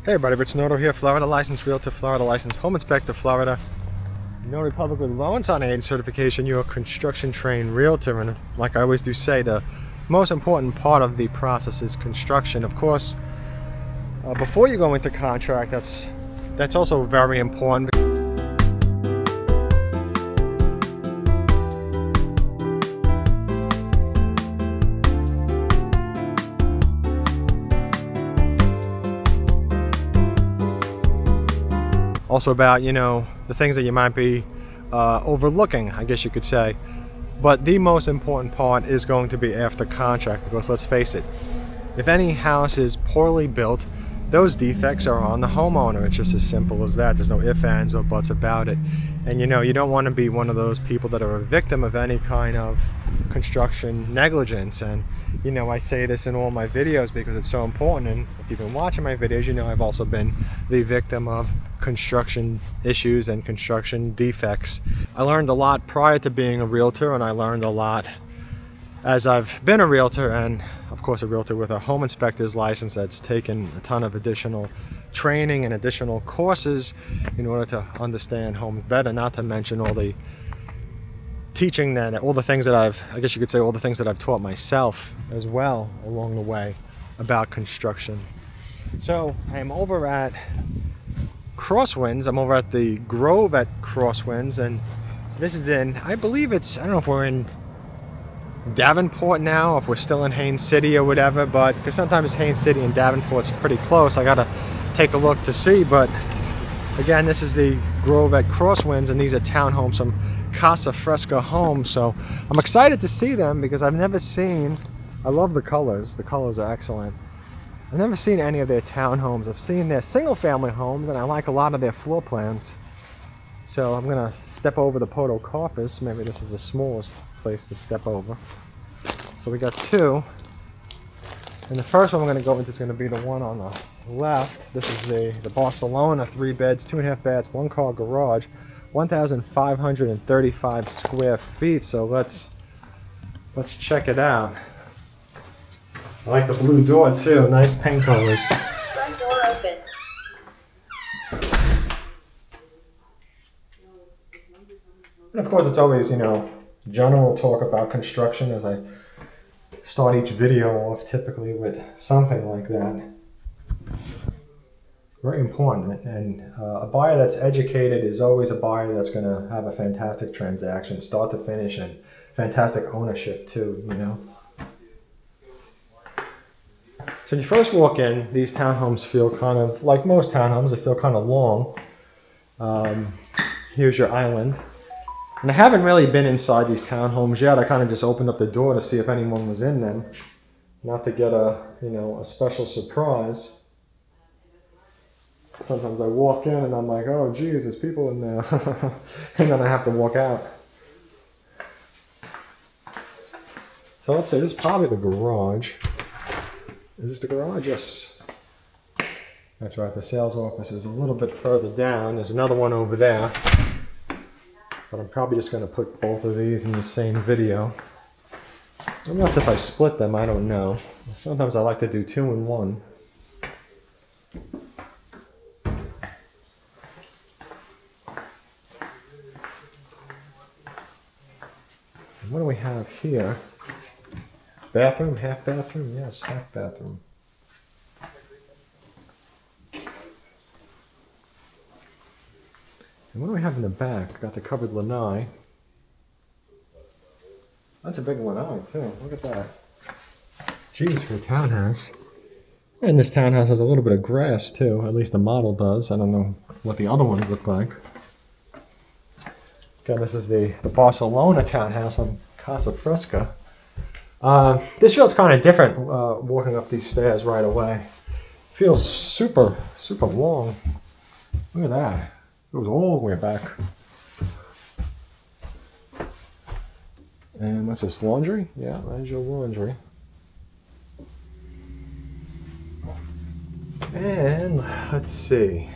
Hey everybody, Rich Noto here, Florida licensed realtor, Florida licensed home inspector, Florida Notary Public with loans on Haines certification, your construction trained realtor. And like I always do say, the most important part of the process is construction. Of course, before you go into contract, that's also very important. Also about, the things that you might be overlooking, I guess you could say. But the most important part is going to be after contract, because let's face it, if any house is poorly built, those defects are on the homeowner. It's just as simple as that. There's no ifs, ands, or buts about it. And you don't want to be one of those people that are a victim of any kind of construction negligence. And I say this in all my videos because it's so important. And if you've been watching my videos, I've also been the victim of construction issues and construction defects. I learned a lot prior to being a realtor, and I learned a lot as I've been a realtor, and of course a realtor with a home inspector's license that's taken a ton of additional training and additional courses in order to understand homes better, not to mention all the teaching that, all the things that I guess you could say all the things that I've taught myself as well along the way about construction. So I'm over at Crosswinds. I'm over at the Grove at Crosswinds, and this is I don't know if we're in Davenport now, if we're still in Haines City or whatever, but because sometimes Haines City and Davenport's pretty close, I gotta take a look to see. But again, this is the Grove at Crosswinds, and these are townhomes from Casa Fresca homes. So I'm excited to see them because I love the colors. The colors are excellent. I've never seen any of their townhomes. I've seen their single family homes, and I like a lot of their floor plans. So I'm gonna step over the podocarpus. Maybe this is the smallest place to step over. So we got two, and the first one we're going to go into is going to be the one on the left. This is the Barcelona 3 beds, 2.5 baths, 1 car garage, 1,535 square feet. So let's check it out. I like the blue door too. Nice paint colors. Front door open. And of course, it's always general talk about construction as I start each video off typically with something like that. Very important. And a buyer that's educated is always a buyer that's going to have a fantastic transaction, start to finish, and fantastic ownership too, So when you first walk in, these townhomes feel kind of, like most townhomes, they feel kind of long. Here's your island. And I haven't really been inside these townhomes yet. I kind of just opened up the door to see if anyone was in them, not to get a special surprise. Sometimes I walk in and I'm like, oh geez, there's people in there, and then I have to walk out. So let's say this is probably the garage. Is this the garage? Yes. That's right. The sales office is a little bit further down. There's another one over there. But I'm probably just going to put both of these in the same video. Unless if I split them, I don't know. Sometimes I like to do 2 in 1. And what do we have here? Bathroom, half bathroom? Yes, half bathroom. And what do we have in the back? Got the covered lanai. That's a big lanai too. Look at that. Jeez, for a townhouse. And this townhouse has a little bit of grass too. At least the model does. I don't know what the other ones look like. Again, this is the Barcelona townhouse on Casa Fresca. This feels kind of different walking up these stairs right away. Feels super, super long. Look at that. It goes all the way back. And what's this, laundry? Yeah, there's your laundry. And let's see.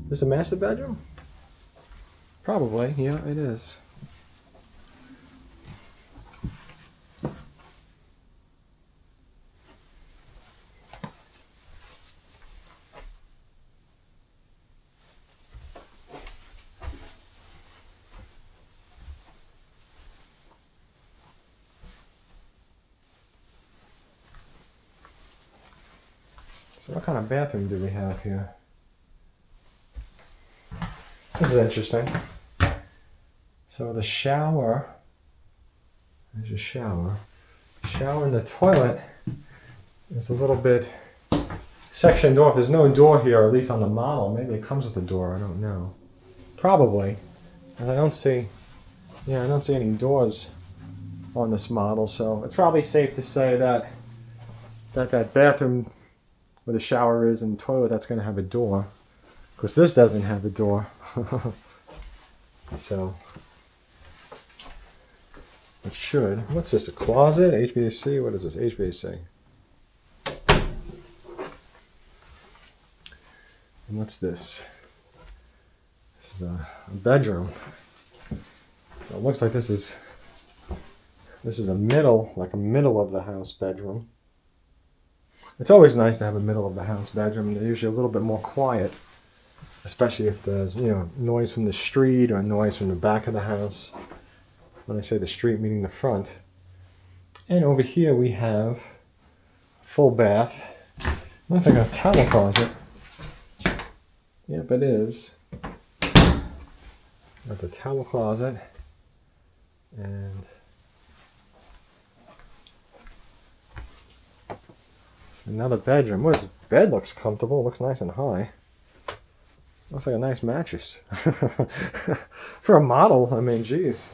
Is this a master bedroom? Probably, yeah, it is. So what kind of bathroom do we have here? This is interesting. So the shower, there's your shower. Shower and the toilet is a little bit sectioned off. There's no door here, at least on the model. Maybe it comes with a door, I don't know. Probably. And I don't see any doors on this model, so it's probably safe to say that that bathroom where the shower is and the toilet, that's going to have a door. Because this doesn't have a door. So it should. What's this? A closet? HVAC? What is this? HVAC. And what's this? This is a bedroom. So it looks like this is a middle of the house bedroom. It's always nice to have a middle of the house bedroom. They're usually a little bit more quiet, especially if there's, noise from the street or noise from the back of the house. When I say the street, meaning the front. And over here we have a full bath. Looks like a towel closet. Yep, it is. Got the towel closet. And another bedroom. What is this? Bed looks comfortable. Looks nice and high. Looks like a nice mattress. For a model, I mean, geez.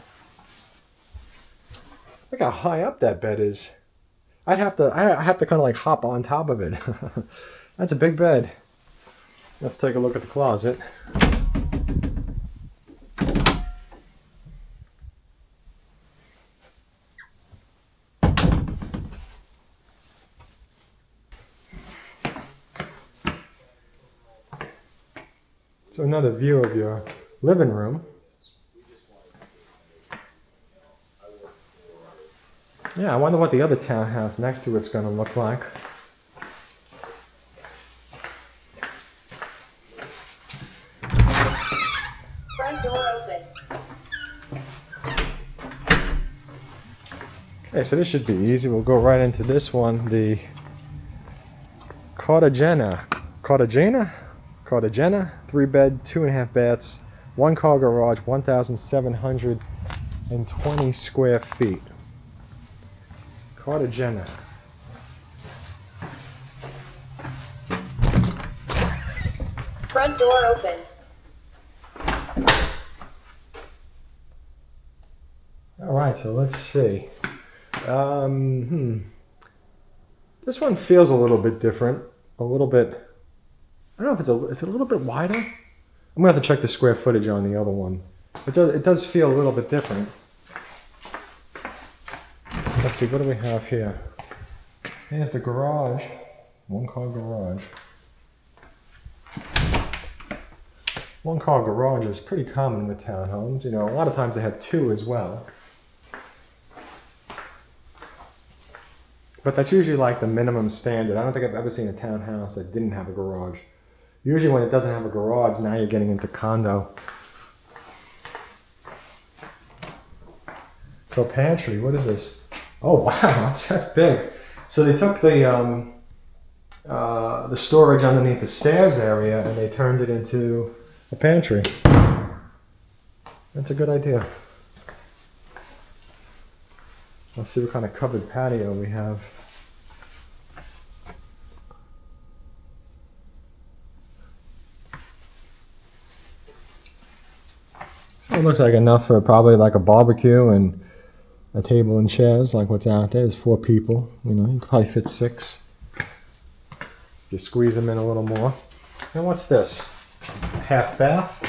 Look how high up that bed is. I have to kind of like hop on top of it. That's a big bed. Let's take a look at the closet. So another view of your living room. Yeah, I wonder what the other townhouse next to it's going to look like. Front door open. Okay, so this should be easy. We'll go right into this one. The Cartagena, 3-bed, 2.5 baths, 1-car garage, 1,720 square feet. Cartagena. Front door open. All right, so let's see. This one feels a little bit different. A little bit. I don't know if is it a little bit wider? I'm gonna have to check the square footage on the other one. It does feel a little bit different. Let's see, what do we have here? Here's the garage. 1-car garage. 1-car garage is pretty common with townhomes. A lot of times they have 2 as well. But that's usually like the minimum standard. I don't think I've ever seen a townhouse that didn't have a garage. Usually when it doesn't have a garage, now you're getting into condo. So pantry, what is this? Oh wow, that's big. So they took the storage underneath the stairs area and they turned it into a pantry. That's a good idea. Let's see what kind of covered patio we have. So it looks like enough for probably like a barbecue and a table and chairs, like what's out there. There's 4 people. You can probably fit 6. You squeeze them in a little more. And what's this? Half bath.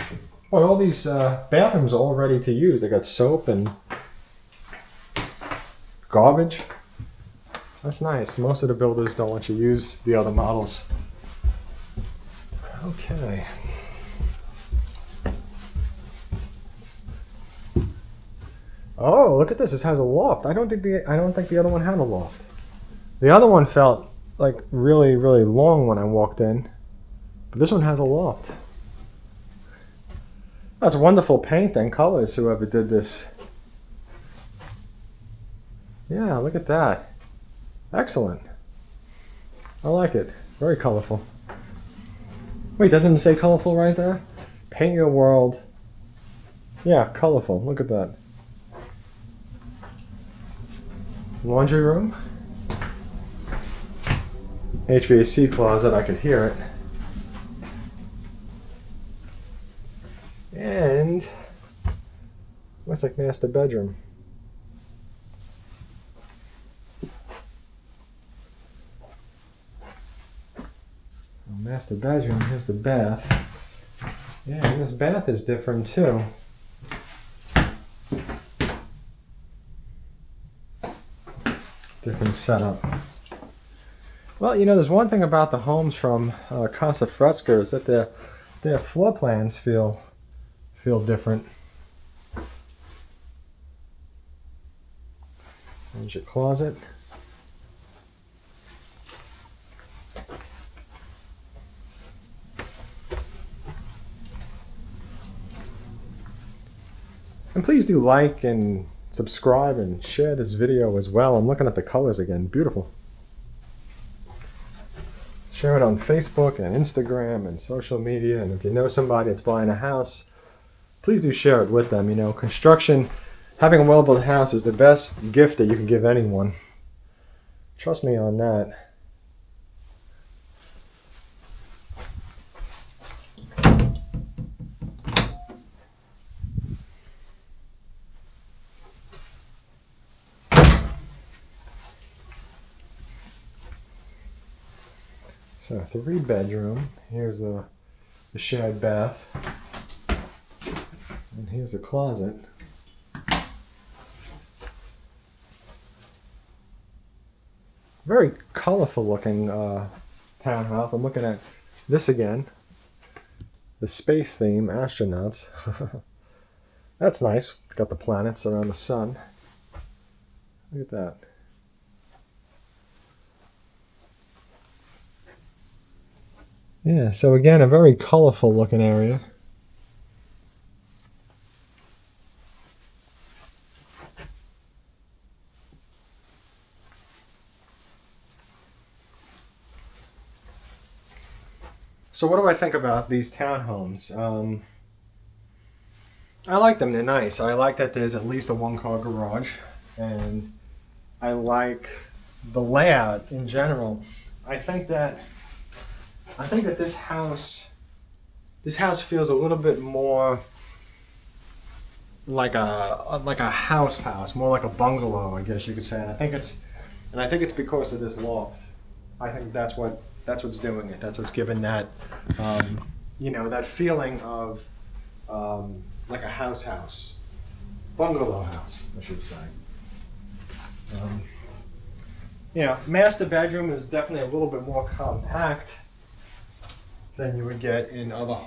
Boy, all these bathrooms are all ready to use. They got soap and garbage. That's nice. Most of the builders don't want you to use the other models. Okay. Oh, look at this. This has a loft. I don't think the other one had a loft. The other one felt like really, really long when I walked in. But this one has a loft. That's wonderful paint and colors, whoever did this. Yeah, look at that. Excellent. I like it. Very colorful. Wait, doesn't it say colorful right there? Paint your world. Yeah, colorful. Look at that. Laundry room. HVAC closet, I could hear it. And looks like master bedroom. Master bedroom, here's the bath. Yeah, and this bath is different too. Different setup. Well, you know, there's one thing about the homes from Casa Fresca is that their floor plans feel different. There's your closet. And please do like and subscribe and share this video as well. I'm looking at the colors again. Beautiful. Share it on Facebook and Instagram and social media. And if you know somebody that's buying a house, please do share it with them. You know, construction, having a well-built house is the best gift that you can give anyone. Trust me on that. So 3-bedroom, here's the shared bath, and here's the closet. Very colorful looking townhouse. I'm looking at this again, the space theme, astronauts. That's nice, got the planets around the sun. Look at that. Yeah, so again, a very colorful looking area. So what do I think about these townhomes? I like them, they're nice. I like that there's at least a 1-car garage, and I like the layout in general. I think that this house feels a little bit more like a house, more like a bungalow, I guess you could say. And I think it's because of this loft. I think that's what's doing it. That's what's giving that you know, that feeling of like a house, bungalow house, I should say. You know, master bedroom is definitely a little bit more compact than you would get in other homes.